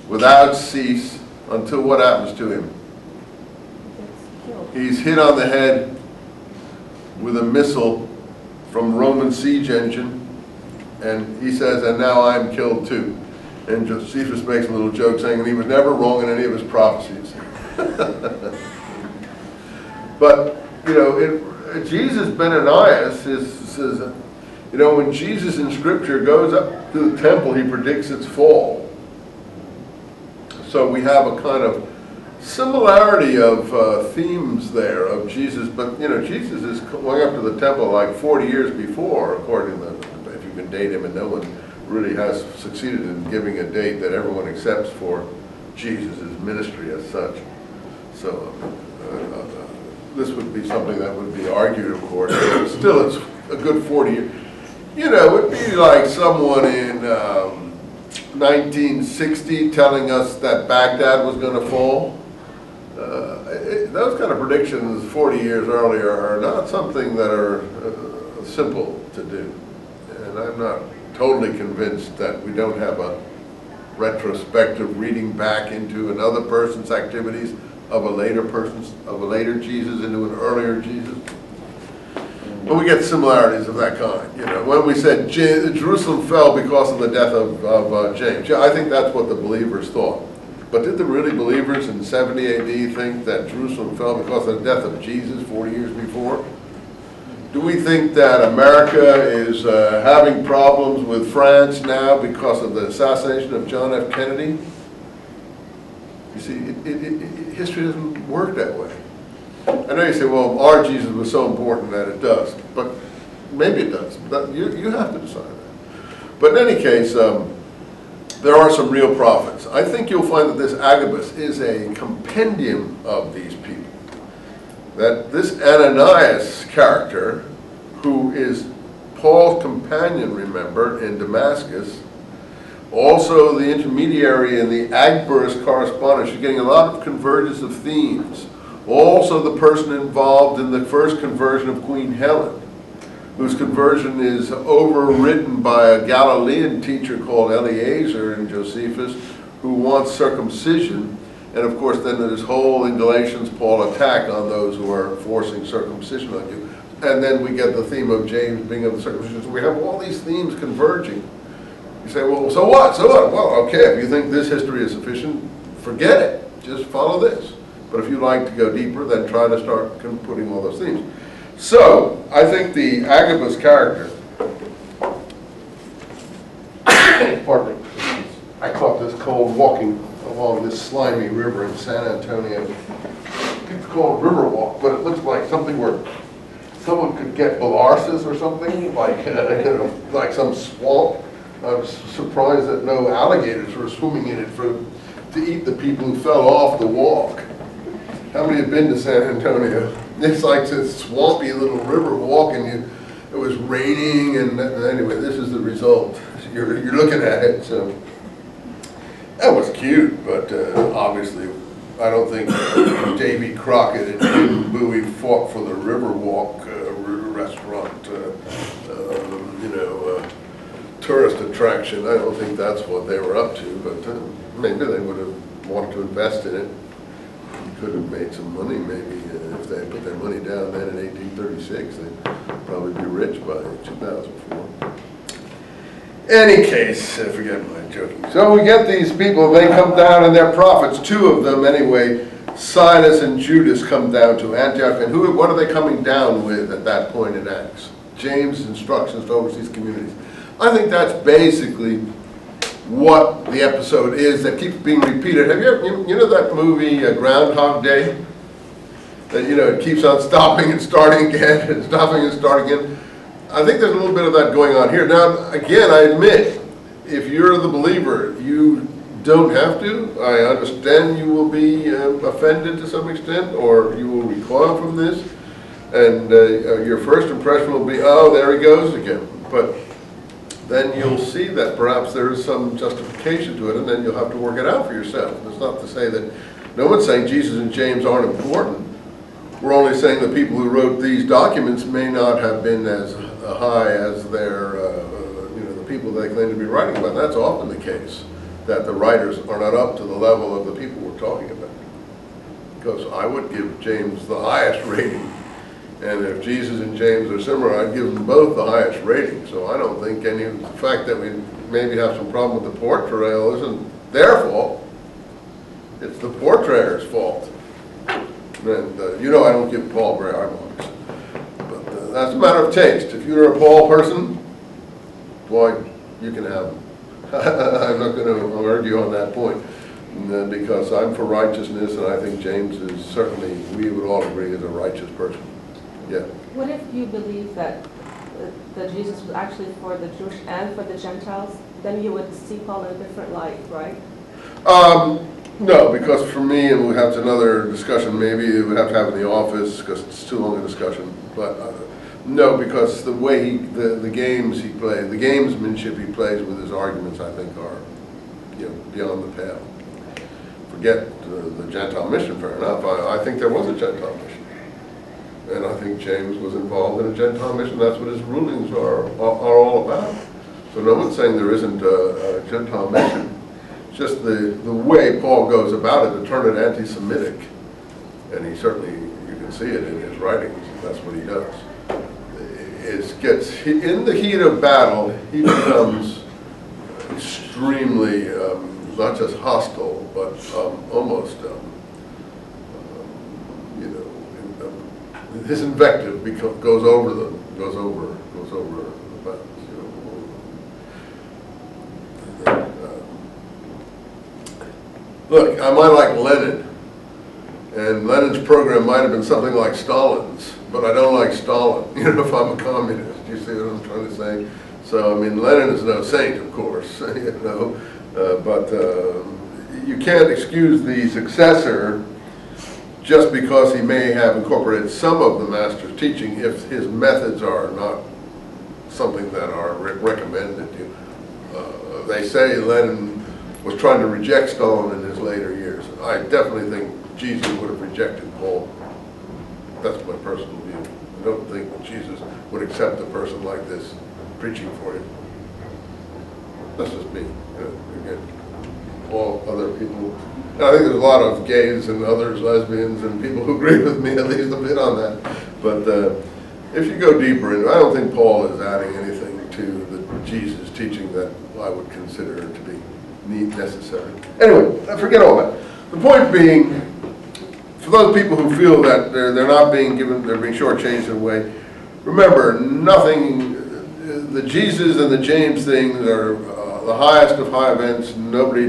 without cease until what happens to him? He's hit on the head with a missile from Roman siege engine, and he says, and now I'm killed too. And Josephus makes a little joke saying he was never wrong in any of his prophecies. But, you know, Jesus Benanias says, you know, when Jesus in Scripture goes up to the temple, he predicts its fall. So we have a kind of similarity of themes there of Jesus, but, you know, Jesus is going up to the temple like 40 years before, according to, if you can date him, and no one really has succeeded in giving a date that everyone accepts for Jesus' ministry as such. So this would be something that would be argued, of course. Still, it's a good 40 years. You know, it would be like someone in 1960 telling us that Baghdad was going to fall. Those kind of predictions 40 years earlier are not something that are simple to do. And I'm not totally convinced that we don't have a retrospective reading back into another person's activities of a later Jesus into an earlier Jesus. But we get similarities of that kind. You know, when we said Jerusalem fell because of the death of James, yeah, I think that's what the believers thought. But did the really believers in 70 AD think that Jerusalem fell because of the death of Jesus 40 years before? Do we think that America is having problems with France now because of the assassination of John F. Kennedy? You see, history doesn't work that way. I know you say, well, our Jesus was so important that it does, but maybe it does. You have to decide that. But in any case, there are some real prophets. I think you'll find that this Agabus is a compendium of these people. That this Ananias character, who is Paul's companion, remember, in Damascus, also the intermediary in the Agabus correspondence, you're getting a lot of convergence of themes. Also the person involved in the first conversion of Queen Helen, whose conversion is overridden by a Galilean teacher called Eliezer in Josephus, who wants circumcision. And of course then there's whole, in Galatians, Paul attack on those who are forcing circumcision on you. And then we get the theme of James being of the circumcision. So we have all these themes converging. You say, well, so what? So what? Well, okay, if you think this history is sufficient, forget it. Just follow this. But if you like to go deeper, then try to start putting all those themes. So, I think the Agabus character, pardon me, I caught this cold walking along this slimy river in San Antonio. It's called Riverwalk, but it looks like something where someone could get bilharzius or something, like like some swamp. I was surprised that no alligators were swimming in it to eat the people who fell off the walk. How many have been to San Antonio? It's like this swampy little river walk, and it was raining, and anyway, this is the result. You're looking at it, so that was cute, but obviously, I don't think Davy Crockett and Jim Bowie fought for the Riverwalk restaurant, tourist attraction. I don't think that's what they were up to, but maybe they would have wanted to invest in it. Could have made some money, maybe, if they put their money down then in 1836. They'd probably be rich by 2004. Any case, forget my joking. So we get these people, they come down, and they're prophets, two of them anyway. Silas and Judas come down to Antioch, and what are they coming down with at that point in Acts? James' instructions to overseas communities. I think that's basically what the episode is that keeps being repeated. Have you ever, you know that movie Groundhog Day? That, you know, it keeps on stopping and starting again and stopping and starting again. I think there's a little bit of that going on here. Now, again, I admit, if you're the believer, you don't have to. I understand you will be offended to some extent, or you will recoil from this, and your first impression will be, oh, there he goes again. But then you'll see that perhaps there is some justification to it, and then you'll have to work it out for yourself. It's not to say that no one's saying Jesus and James aren't important. We're only saying the people who wrote these documents may not have been as high as their, the people they claim to be writing about. That's often the case. that the writers are not up to the level of the people we're talking about. Because I would give James the highest rating, and if Jesus and James are similar, I'd give them both the highest rating. So I don't think the fact that we maybe have some problem with the portrayal isn't their fault. It's the portrayer's fault. And you know I don't give Paul very high marks. But that's a matter of taste. If you're a Paul person, boy, you can have them. I'm not going to argue on that point, because I'm for righteousness, and I think James is certainly, we would all agree, is a righteous person. Yeah. What if you believe that Jesus was actually for the Jewish and for the Gentiles? Then you would see Paul in a different light, right? No, because for me, and we'll have another discussion maybe we have to have in the office, because it's too long a discussion, but no, because the way the games he plays, the gamesmanship he plays with his arguments, I think are, beyond the pale. Forget the Gentile mission, fair enough. I think there was a Gentile mission. And I think James was involved in a Gentile mission. That's what his rulings are all about. So no one's saying there isn't a Gentile mission. It's just the way Paul goes about it to turn it anti-Semitic. And he certainly, you can see it in his writings. That's what he does. In the heat of battle, he becomes extremely, not just hostile, but almost, his invective goes over the bounds. Look, I might like Lenin, and Lenin's program might have been something like Stalin's, but I don't like Stalin, if I'm a communist. You see what I'm trying to say? So, I mean, Lenin is no saint, of course, but you can't excuse the successor just because he may have incorporated some of the master's teaching if his methods are not something that are recommended. They say Lenin was trying to reject Stalin in his later years. I definitely think Jesus would have rejected Paul. That's my personal view. I don't think Jesus would accept a person like this preaching for him. That's just me. Again, all other people. And I think there's a lot of gays and others, lesbians, and people who agree with me at least a bit on that. But if you go deeper into it, I don't think Paul is adding anything to the Jesus teaching that I would consider to be necessary. Anyway, forget all that. The point being, for those people who feel that they're not being given, they're being shortchanged in a way, remember, nothing, the Jesus and the James things are the highest of high events. Nobody